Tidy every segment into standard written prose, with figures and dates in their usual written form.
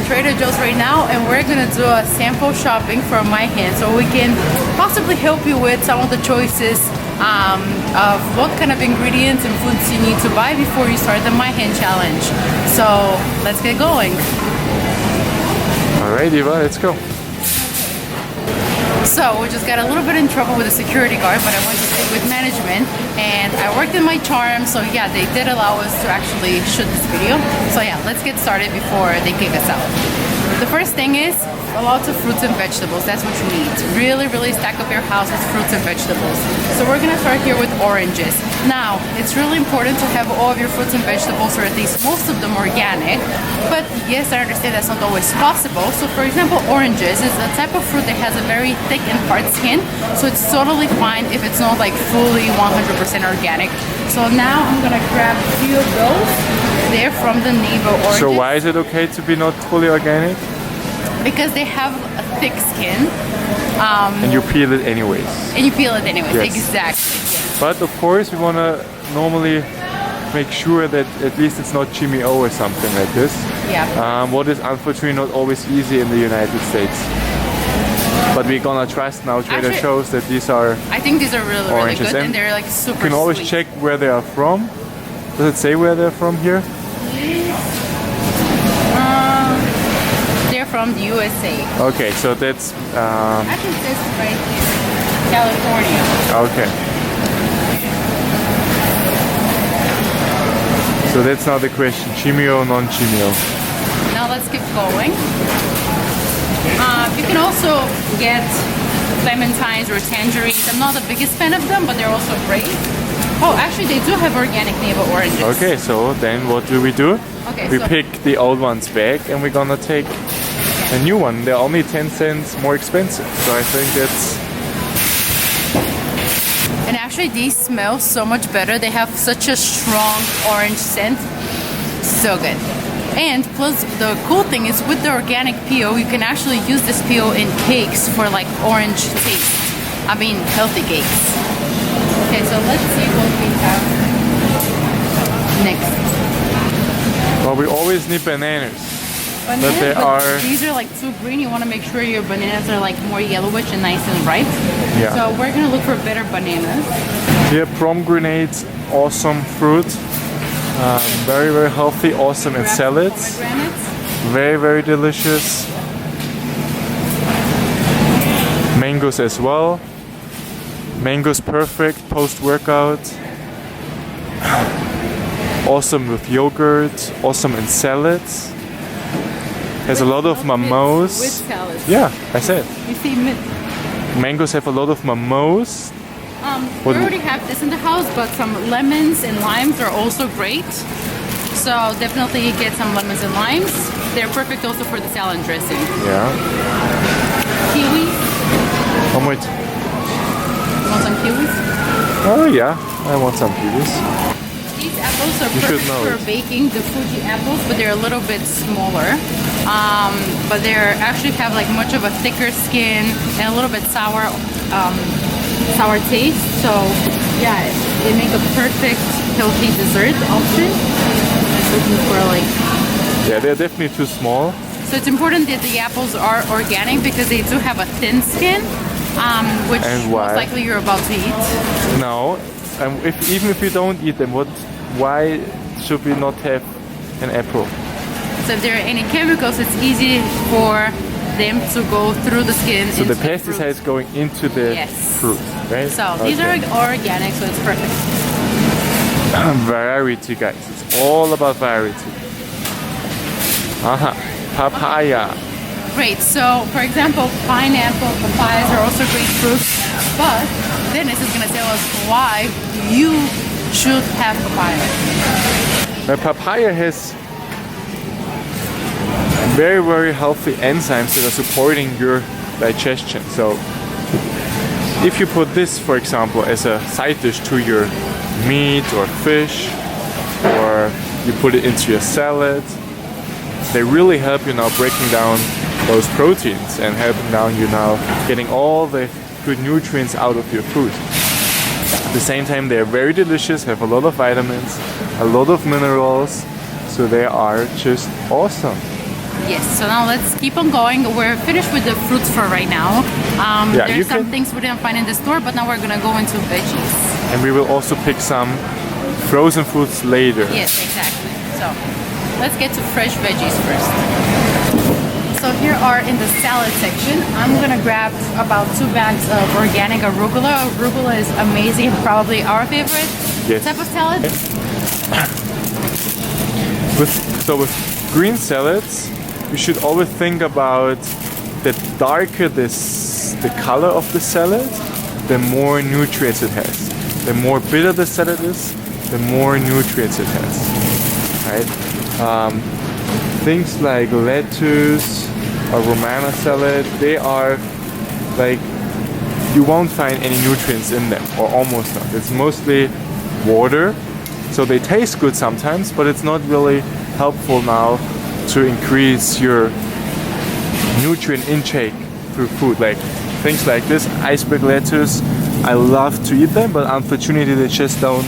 Trader Joe's right now, and we're gonna do a sample shopping from myHAND, so we can possibly help you with some of the choices of what kind of ingredients and foods you need to buy before you start the myHAND challenge. So let's get going. Alright, Eva, let's go. So we just got a little bit in trouble with the security guard, but I went to speak with management and I worked in my charm, so yeah, they did allow us to actually shoot this video. So yeah, let's get started before they kick us out. The first thing is lots of fruits and vegetables. That's what you need. Really stack up your house with fruits and vegetables. So we're gonna start here with oranges. Now, it's really important to have all of your fruits and vegetables, or at least most of them, organic. But yes, I understand that's not always possible. So for example, oranges is a type of fruit that has a very thick and hard skin. So it's totally fine if it's not like fully 100% organic. So now I'm gonna grab a few of those. They're from the Neighbor oranges. So why is it okay to be not fully organic? Because they have a thick skin. And you peel it anyways. And you peel it anyways, yes. Exactly. Yes. But of course, we want to normally make sure that at least it's not GMO or something like this. Yeah. What is unfortunately not always easy in the United States. But we're gonna trust now Trader Joe's that these are I think these are really good, and they're like super You can always sweet. check where they are from. Does it say where they're from here? They're from the USA. Okay, so that's... Actually, it says right here, California. Okay. So that's now the question, GMO, non-GMO. Now let's keep going. You can also get clementines or tangerines. I'm not the biggest fan of them, but they're also great. Oh, actually, they do have organic Neighbor oranges. Okay, so then what do? Okay, we pick the old ones back and we're gonna take a new one. They're only 10 cents more expensive, so I think that's... And actually, these smell so much better. They have such a strong orange scent. So good. And plus, the cool thing is with the organic peel, you can actually use this peel in cakes for like orange taste. I mean, healthy cakes. Okay, so let's see what we have next. Well, we always need bananas. Bananas, but these are like too green. You want to make sure your bananas are like more yellowish and nice and ripe. Yeah. So we're gonna look for better bananas. Here, pomegranates, awesome fruit. Very healthy, awesome in salads. Very delicious. Mangoes as well. Mangoes perfect post-workout. Awesome with yogurt. Awesome in salads. Has a lot of mamos. With salads. Yeah, I said. You see, mangoes have a lot of mamos. We already have this in the house, but some lemons and limes are also great. So definitely get some lemons and limes. They're perfect also for the salad dressing. Yeah. Kiwis. How much? Want some kiwis? Oh yeah, I want some kiwis. These apples are perfect for baking, the Fuji apples, but they're a little bit smaller. But they actually have like much of a thicker skin and a little bit sour taste. So yeah, they make a perfect healthy dessert option. I'm looking for like... Yeah, they're definitely too small. So it's important that the apples are organic because they do have a thin skin, which most likely you're about to eat. No, even if you don't eat them, why should we not have an apple? So if there are any chemicals, it's easy for them to go through the skin. So the pesticide is going into the fruit, right? So these are organic, so it's perfect. Variety, guys. It's all about variety. Papaya. Great. So, for example, pineapple, papayas are also great fruits. But Dennis is going to tell us why you should have papaya. Now, papaya has very healthy enzymes that are supporting your digestion. So if you put this, for example, as a side dish to your meat or fish, or you put it into your salad, they really help you now breaking down those proteins and helping down you now getting all the good nutrients out of your food. At the same time, they are very delicious, have a lot of vitamins, a lot of minerals, so they are just awesome. Yes, so now let's keep on going. We're finished with the fruits for right now. Yeah, There's some things we didn't find in the store, but now we're gonna go into veggies. And we will also pick some frozen foods later. Yes, exactly. So let's get to fresh veggies first. So here are in the salad section. I'm gonna grab about 2 bags of organic arugula. Arugula is amazing, probably our favorite type of salad. With green salads, you should always think about the darker the color of the salad, the more nutrients it has. The more bitter the salad is, the more nutrients it has. Right? Things like lettuce or Romana salad, they are like, you won't find any nutrients in them, or almost not. It's mostly water, so they taste good sometimes, but it's not really helpful now to increase your nutrient intake through food. Like things like this iceberg lettuce, I love to eat them, but unfortunately they just don't.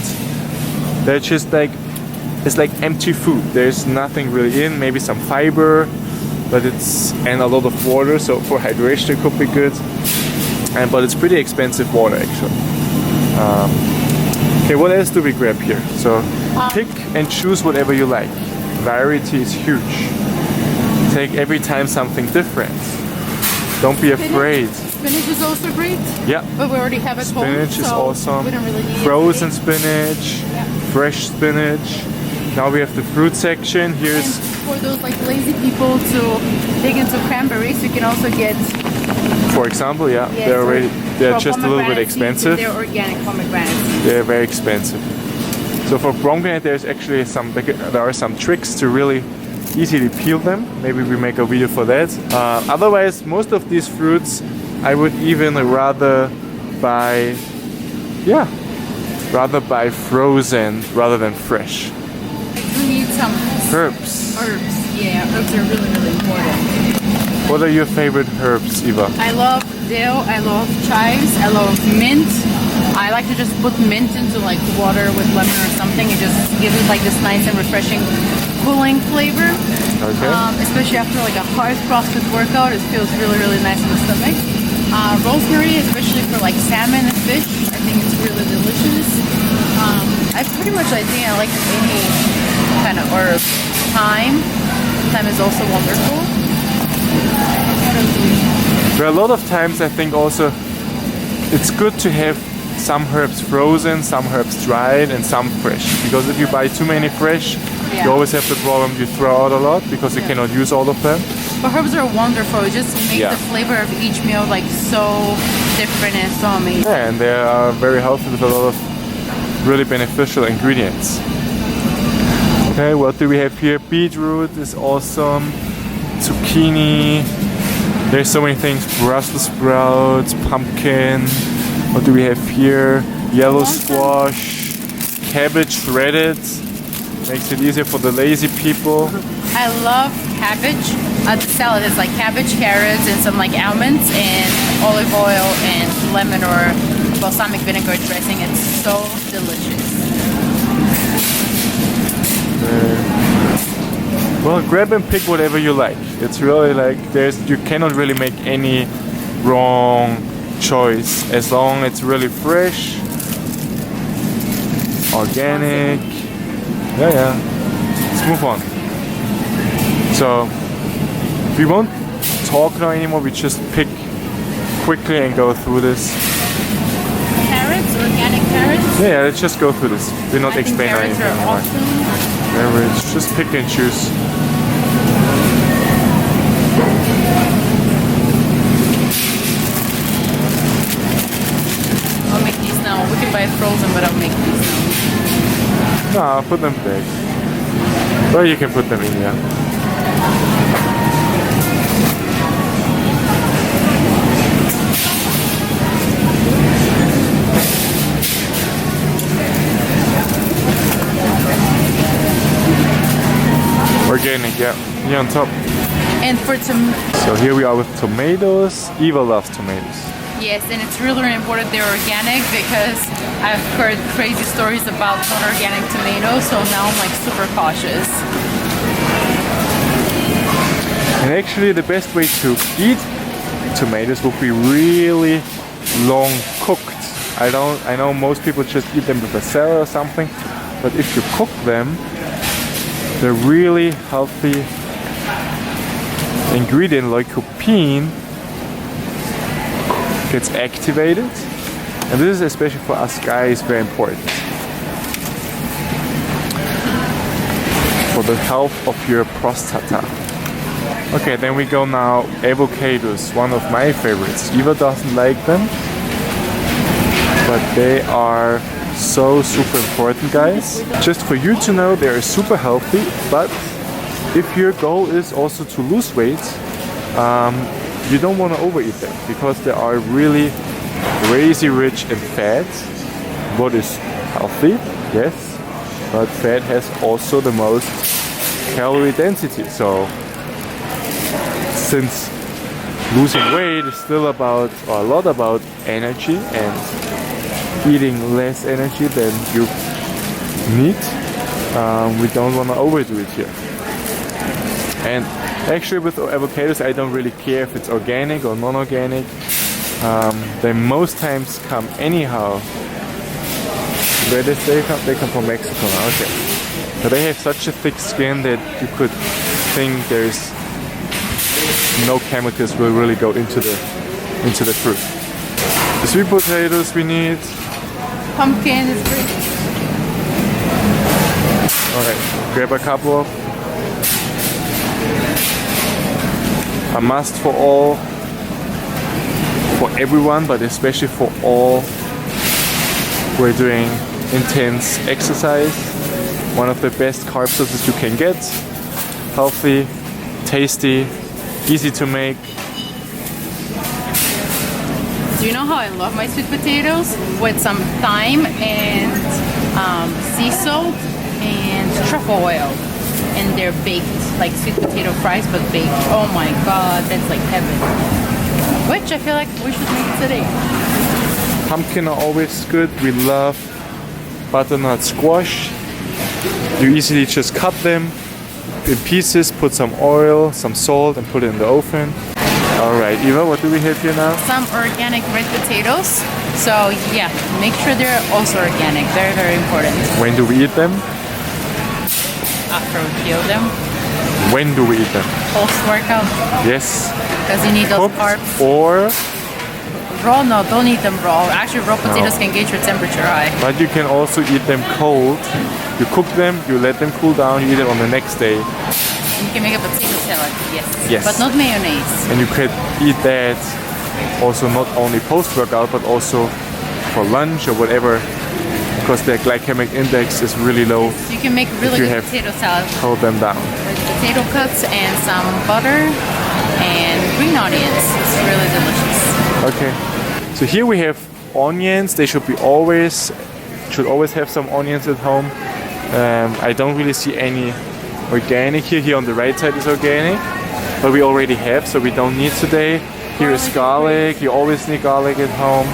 They're just like, it's like empty food. There's nothing really in, maybe some fiber, but and a lot of water, so for hydration it could be good. But it's pretty expensive water actually. Okay, what else do we grab here? So pick and choose whatever you like. Variety is huge. Take every time something different. Don't be afraid. Spinach is also great. Yeah. But we already have it home. Spinach is awesome. We don't really need Frozen spinach, fresh spinach. Now we have the fruit section. Here's for those like lazy people to dig into cranberries, you can also get. For example, they're just a little bit expensive. They're organic pomegranates. They're very expensive. So for pomegranate, there are some tricks to really easily peel them. Maybe we make a video for that. Otherwise, most of these fruits, I would even rather buy frozen rather than fresh. We need some herbs. Yeah, herbs are really, really important. What are your favorite herbs, Eva? I love dill, I love chives, I love mint. I like to just put mint into like water with lemon or something. It just gives it like this nice and refreshing, cooling flavor. Okay. Especially after like a hard CrossFit workout, it feels really, really nice in the stomach. Rosemary, especially for like salmon and fish, I think it's really delicious. I think I like any kind of herb. Thyme is also wonderful. There are a lot of times I think also it's good to have some herbs frozen, some herbs dried, and some fresh. Because if you buy too many fresh, you always have the problem you throw out a lot because you cannot use all of them. But herbs are wonderful. It just makes the flavor of each meal like so different and so amazing. Yeah, and they are very healthy with a lot of really beneficial ingredients. Okay, what do we have here? Beetroot is awesome. Zucchini. There's so many things. Brussels sprouts, pumpkin. What do we have here? Yellow squash, cabbage shredded. Makes it easier for the lazy people. I love cabbage. The salad is like cabbage, carrots, and some like almonds, and olive oil, and lemon or balsamic vinegar dressing. It's so delicious. Well, grab and pick whatever you like. It's really like you cannot really make any wrong choice as long as it's really fresh, organic. Yeah. Let's move on. So we won't talk now anymore. We just pick quickly and go through this. Carrots, organic carrots. Yeah, let's just go through this. We're not explaining anything anymore. Awesome. Just pick and choose. I'll make these now. We can buy it frozen, but I'll make these now. No, I'll put them back. Well, you can put them in here. Organic, yeah. Here on top. And for So here we are with tomatoes. Eva loves tomatoes. yes, and it's really, really important they're organic because I've heard crazy stories about non-organic tomatoes, so now I'm like super cautious. And actually the best way to eat tomatoes would be really long cooked. I know most people just eat them with a salad or something, but if you cook them, the really healthy ingredient lycopene gets activated, and this is especially for us guys very important for the health of your prostata. Okay, then we go now avocados, one of my favorites. Eva doesn't like them, but they are so super important, guys. Just for you to know, they are super healthy, but if your goal is also to lose weight, you don't want to overeat them because they are really crazy rich in fat. What is healthy? Yes, but fat has also the most calorie density. So since losing weight is still about, or a lot about energy and eating less energy than you need, we don't want to overdo it here. And actually with avocados I don't really care if it's organic or non-organic. They most times come anyhow. Where did they come? They come from Mexico now, okay. But they have such a thick skin that you could think there's no chemicals will really go into the fruit. The sweet potatoes we need. Pumpkin is great. Alright, grab a couple of. A must for all, for everyone, but especially for all who are doing intense exercise. One of the best carb sources you can get. Healthy, tasty, easy to make. Do you know how I love my sweet potatoes? With some thyme and sea salt and truffle oil. And they're baked, like sweet potato fries, but baked. Oh my god, that's like heaven. Which I feel like we should make today. Pumpkin are always good. We love butternut squash. You easily just cut them in pieces, put some oil, some salt, and put it in the oven. Alright, Eva, what do we have here now? Some organic red potatoes. So yeah, make sure they're also organic. Very, very important. When do we eat them? After we peel them. When do we eat them? Post-workout. Yes. Because you need those Cooked carbs. or Raw? No, don't eat them raw. Actually, raw potatoes can get your temperature high. but you can also eat them cold. You cook them, you let them cool down, you eat it on the next day. And you can make a potato salad, yes. Yes. But not mayonnaise. And you could eat that also not only post-workout but also for lunch or whatever, because their glycemic index is really low. So you can make really you good have potato salad Hold them down. with potato cuts and some butter and green onions. It's really delicious. Okay. So here we have onions. They should always have some onions at home. I don't really see any organic here. Here on the right side is organic, but we already have, so we don't need today. Here is garlic. You always need garlic at home.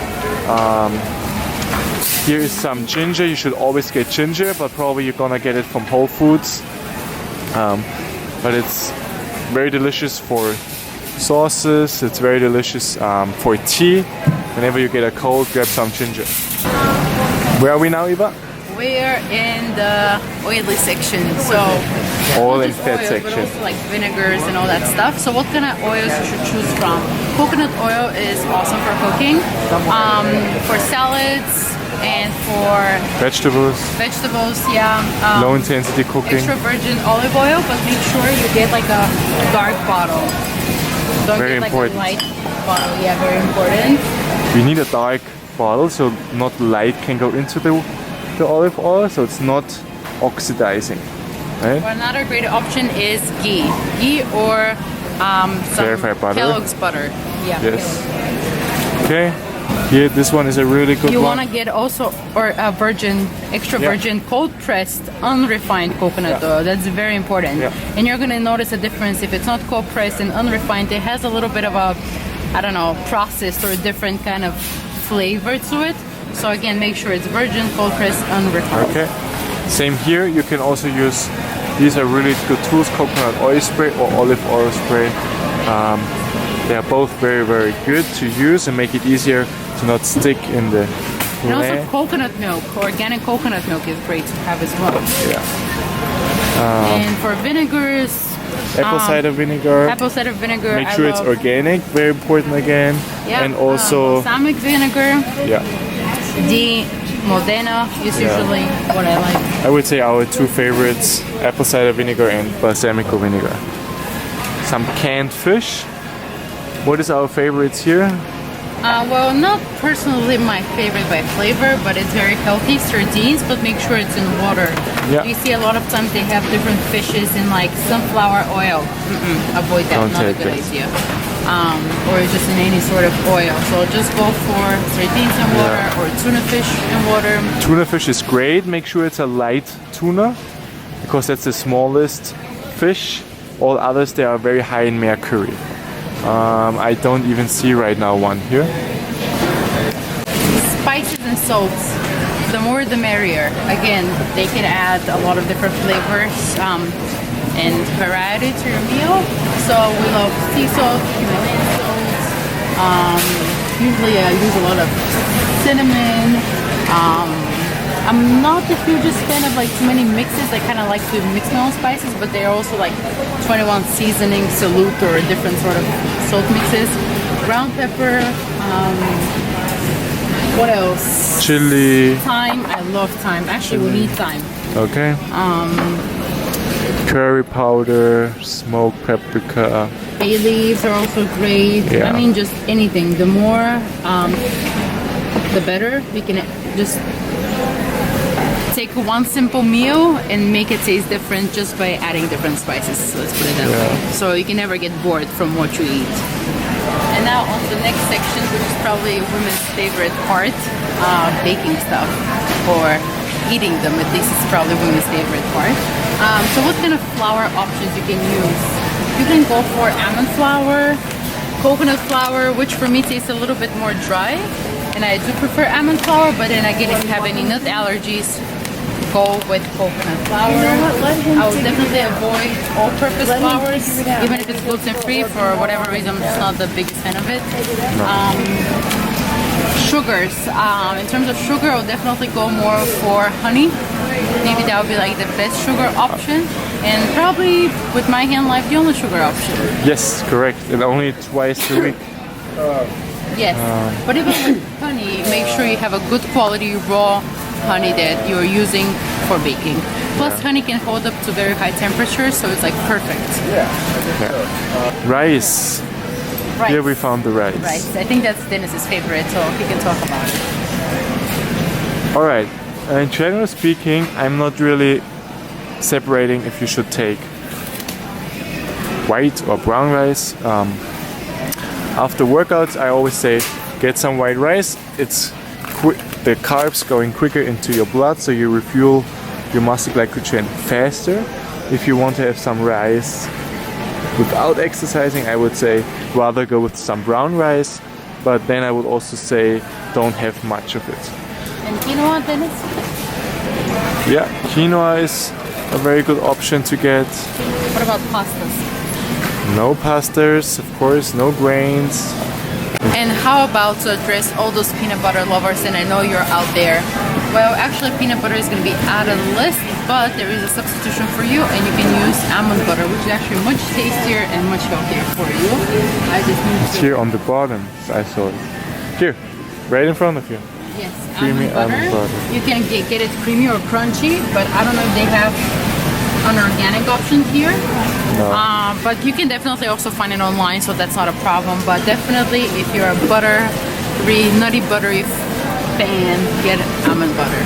Here is some ginger. You should always get ginger, but probably you're gonna get it from Whole Foods. But it's very delicious for sauces. It's very delicious for tea. Whenever you get a cold, grab some ginger. Where are we now, Eva? We're in the oily section, so Oil not and just fat oil, section. but also like vinegars and all that stuff. So what kind of oils you should choose from? Coconut oil is awesome for cooking, for salads and for Vegetables, yeah. low intensity cooking. Extra virgin olive oil, but make sure you get like a dark bottle. Don't Very get like important. a light bottle. Yeah, very important. We need a dark bottle so not light can go into the olive oil, so it's not oxidizing. Right? Or another great option is ghee or some Verified butter. Kellogg's butter. Yeah. Yes. Kellogg's. Okay. Here, this one is a really good You one. want to get also or a extra Yeah. virgin, cold pressed, unrefined coconut Yeah. oil. That's very important. Yeah. And you're gonna notice a difference if it's not cold pressed and unrefined. It has a little bit of a, I don't know, processed or a different kind of flavor to it. So again, make sure it's virgin, cold pressed, unrefined. Okay. Same here. You can also use These are really good tools, coconut oil spray or olive oil spray. They are both very, very good to use and make it easier to not stick in the And also clay. coconut milk, organic coconut milk is great to have as well. Yeah. And for vinegars, Apple cider vinegar. apple cider vinegar. Make I sure it's love. organic, very important again. Yeah, And also, balsamic vinegar. yeah, The Modena is usually what I like. I would say our two favorites, apple cider vinegar and balsamico vinegar. Some canned fish. What is our favorites here? Well, not personally my favorite by flavor, but it's very healthy. Sardines, but make sure it's in water. Yeah. You see a lot of times they have different fishes in like sunflower oil. Avoid that, Don't not a take good this. idea. Or just in any sort of oil. So just go for sardines in water or tuna fish in water. Tuna fish is great. Make sure it's a light tuna because that's the smallest fish. All others, they are very high in mercury. I don't even see right now one here. Spices and salts, the more the merrier. Again, they can add a lot of different flavors and variety to your meal. So we love sea salt, Himalayan salt. Usually I use a lot of cinnamon. I'm not the hugest fan of like too many mixes. I kind of like to mix my own spices, but they're also like 21 seasoning, salute, or different sort of salt mixes. Ground pepper. What else? Chili. Thyme. I love thyme. Actually, we need thyme. Okay. Curry powder, smoked paprika. Bay leaves are also great. Yeah. I mean, just anything. The more, the better. We can just take one simple meal and make it taste different just by adding different spices. So let's put it that way. So you can never get bored from what you eat. And now on the next section, which is probably women's favorite part, baking stuff or eating them. At least it's probably women's favorite part. So what kind of flour options you can use? You can go for almond flour, coconut flour, which for me tastes a little bit more dry. And I do prefer almond flour, but then again, if you have any nut allergies, go with coconut flour. I would definitely avoid all-purpose flours, even if it's gluten-free. For whatever reason, I'm just not the biggest fan of it. Sugars. In terms of sugar, I would definitely go more for honey. Maybe that would be like the best sugar option. And probably with myHANLife, the only sugar option. Yes, correct. And only twice a week. Yes. But even with honey, make sure you have a good quality raw honey that you're using for baking. Plus, honey can hold up to very high temperatures, so it's like perfect. Rice. Rice. Here we found the rice. Rice. I think that's Dennis's favorite, so he can talk about it. Alright. In general speaking, I'm not really separating if you should take white or brown rice. After workouts, I always say get some white rice. It's the carbs going quicker into your blood, so you refuel your muscle glycogen faster. If you want to have some rice without exercising, I would say rather go with some brown rice, but then I would also say don't have much of it. And quinoa, Dennis? Yeah, quinoa is a very good option to get. What about pastas? No pastas, of course, no grains. And how about to address all those peanut butter lovers, and I know you're out there. Well, actually peanut butter is going to be out of the list, but there is a substitution for you, and you can use almond butter, which is actually much tastier and much healthier for you. I just need It's here on the bottom, I saw it. Here, right in front of you. Yes, Creamy almond butter. You can get it creamy or crunchy, but I don't know if they have an organic option here. No. But you can definitely also find it online, so that's not a problem. But definitely, if you're a nutty buttery fan, get almond butter.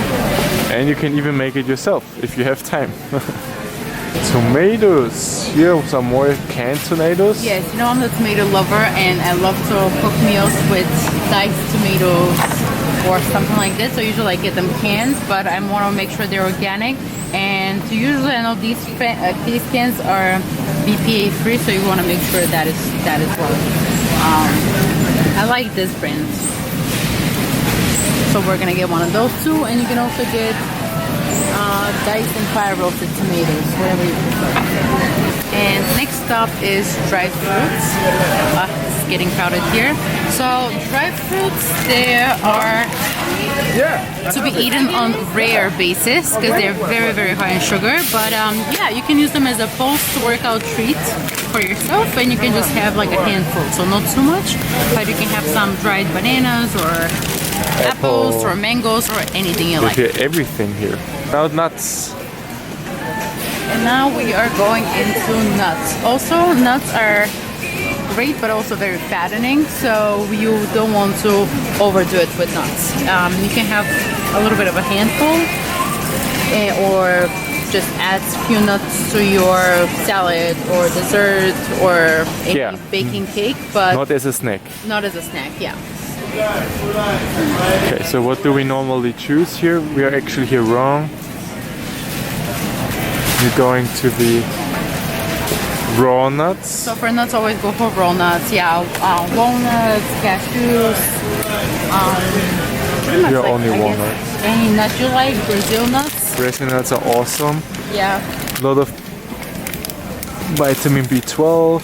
And you can even make it yourself if you have time. Tomatoes. Here are some more canned tomatoes. Yes, you know I'm a tomato lover, and I love to cook meals with diced tomatoes or something like this. So usually I get them canned, but I want to make sure they're organic. And usually I know these cans are BPA free, so you want to make sure that is well. I like this brand, so we're gonna get one of those too. And you can also get diced and fire roasted tomatoes, whatever you prefer. And next up is dried fruits. It's getting crowded here. So dried fruits, they are to be eaten on rare basis because they're very, very high in sugar. But yeah, you can use them as a post-workout treat for yourself, and you can just have like a handful, so not too much. But you can have some dried bananas or apples or mangoes or anything you like. Everything here. Now nuts. And now we are going into nuts. Also, nuts are great, but also very fattening, so you don't want to overdo it with nuts. You can have a little bit of a handful, or just add a few nuts to your salad or dessert or any baking cake, but not as a snack. Not as a snack, yeah. Okay, so what do we normally choose here? We are actually here wrong. We're going to the raw nuts. So for nuts, always go for raw nuts. Yeah, walnuts, cashews. You're only walnuts. Any nut you like, Brazil nuts. Brazil nuts are awesome. Yeah. A lot of vitamin B12.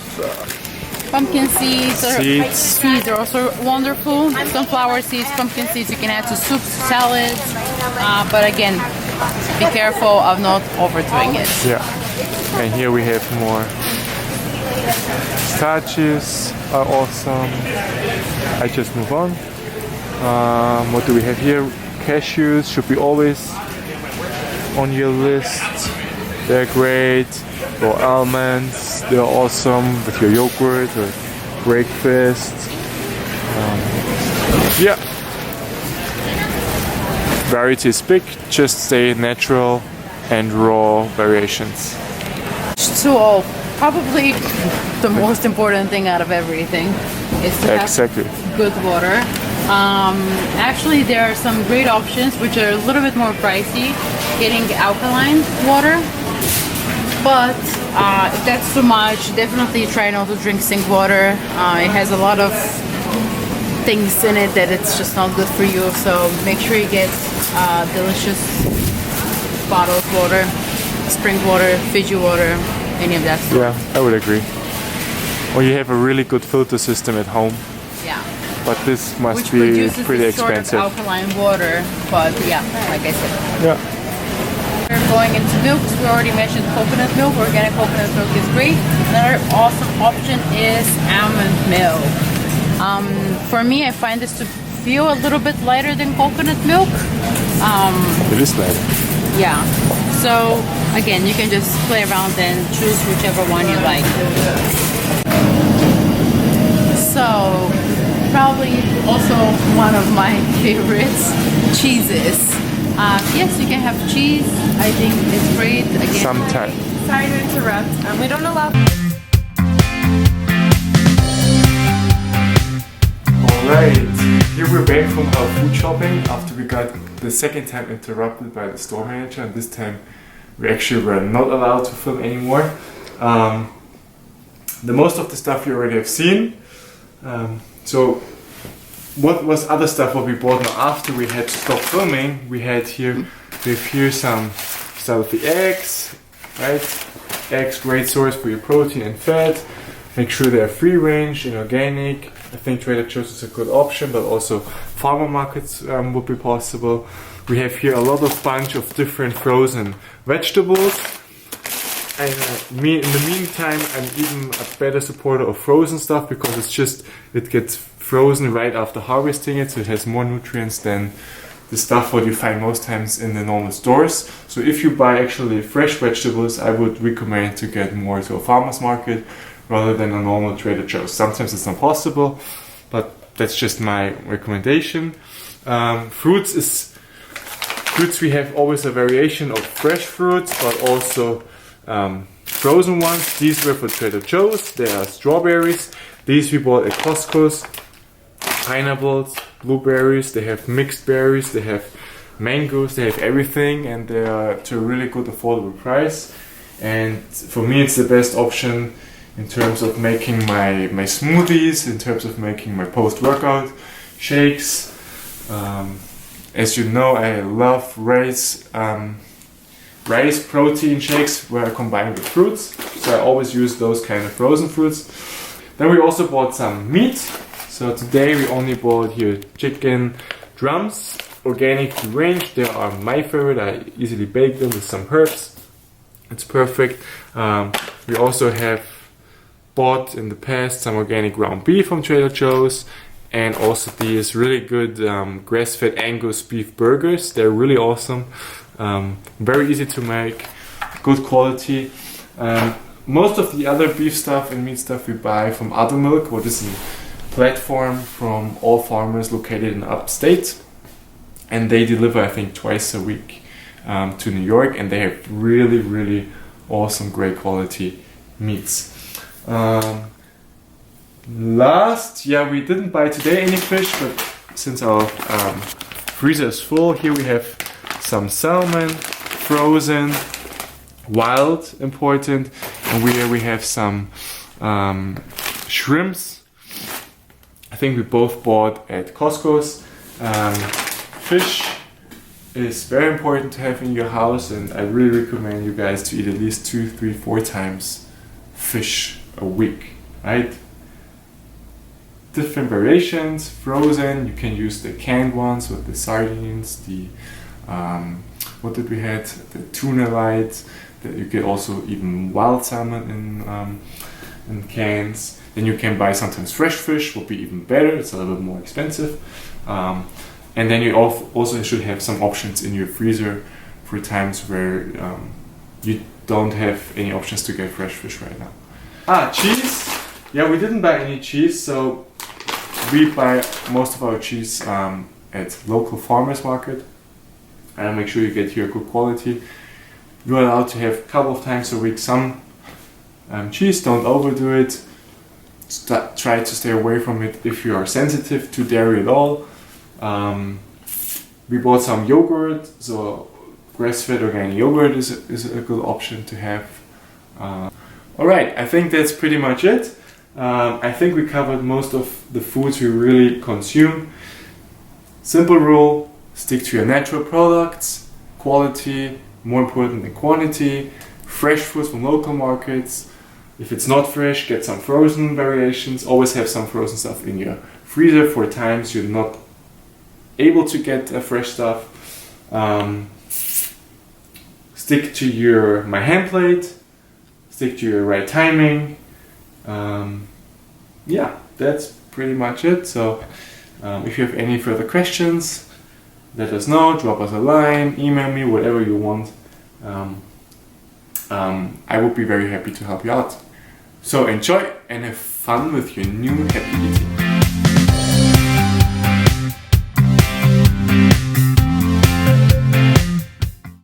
Pumpkin seeds. Seeds. Seeds are also wonderful. Sunflower seeds, pumpkin seeds you can add to soups, salads. But again, be careful of not overdoing it. Yeah. And here we have more. Pistachios are awesome. I just move on. What do we have here? Cashews should be always on your list. They're great. Or almonds, they're awesome with your yogurt or breakfast. Yeah. Variety is big, just stay natural and raw variations. To all, probably the most important thing out of everything is to have good water. Actually, there are some great options which are a little bit more pricey, getting alkaline water. But if that's too much, definitely try not to drink sink water. It has a lot of things in it that it's just not good for you. So make sure you get delicious bottled water, spring water, Fiji water, any of that stuff. Yeah, I would agree. Or you have a really good filter system at home. Yeah. But this must Which be pretty this expensive. Sort of alkaline water, but yeah, like I said. Yeah. We're going into milks. We already mentioned coconut milk. Organic coconut milk is great. Another awesome option is almond milk. For me, I find this to feel a little bit lighter than coconut milk. It is lighter. Yeah. So again, you can just play around and choose whichever one you like. So probably also one of my favorites, cheeses. Yes, you can have cheese. I think it's great. Again, Sometimes. Sorry to interrupt. We don't allow. Alright, here we're back from our food shopping after we got the second time interrupted by the store manager, and this time we actually were not allowed to film anymore. The most of the stuff you already have seen. So what was other stuff what we bought now after we had to stop filming? We have here some stuff with the eggs, right? Eggs, great source for your protein and fat. Make sure they're free range and organic. I think Trader Joe's is a good option, but also farmer markets would be possible. We have here a lot of bunch of different frozen vegetables. And in the meantime, I'm even a better supporter of frozen stuff because it gets frozen right after harvesting it, so it has more nutrients than the stuff what you find most times in the normal stores. So if you buy actually fresh vegetables, I would recommend to get more to a farmer's market rather than a normal Trader Joe's. Sometimes it's not possible, but that's just my recommendation. Fruits we have always a variation of fresh fruits, but also frozen ones. These were for Trader Joe's. They are strawberries. These we bought at Costco's. Pineapples, blueberries. They have mixed berries. They have mangoes. They have everything, and they are to a really good affordable price. And for me, it's the best option in terms of making my smoothies, in terms of making my post-workout shakes. As you know, I love rice rice protein shakes were combined with fruits. So I always use those kind of frozen fruits. Then we also bought some meat. So today we only bought here chicken drums, organic free range. They are my favorite. I easily bake them with some herbs. It's perfect. We also have bought in the past some organic ground beef from Trader Joe's, and also these really good grass-fed Angus beef burgers. They're really awesome. Very easy to make, good quality. Most of the other beef stuff and meat stuff we buy from Other Milk, what is a platform from all farmers located in upstate, and they deliver I think twice a week to New York, and they have really awesome, great quality meats. We didn't buy today any fish, but since our freezer is full, here we have some salmon, frozen, wild, important, and we have some shrimps. I think we both bought at Costco's. Fish is very important to have in your house, and I really recommend you guys to eat at least 2, 3, 4 times fish a week, right? Different variations, frozen, you can use the canned ones with the sardines, the what did we had? The tuna light. That you get also even wild salmon in cans. Then you can buy sometimes fresh fish, will be even better. It's a little bit more expensive. And then you also should have some options in your freezer for times where you don't have any options to get fresh fish right now. Cheese. Yeah, we didn't buy any cheese, so we buy most of our cheese at local farmers market. And make sure you get here good quality. You're allowed to have a couple of times a week some cheese. Don't overdo it. Try to stay away from it if you are sensitive to dairy at all. We bought some yogurt, so grass-fed organic yogurt is a good option to have. Alright, I think that's pretty much it. I think we covered most of the foods we really consume. Simple rule, stick to your natural products, quality, more important than quantity, fresh foods from local markets. If it's not fresh, get some frozen variations. Always have some frozen stuff in your freezer for times you're not able to get fresh stuff. Stick to your myHAN plate, stick to your right timing. That's pretty much it. So if you have any further questions, let us know, drop us a line, email me, whatever you want. I would be very happy to help you out. So enjoy and have fun with your new happy eating.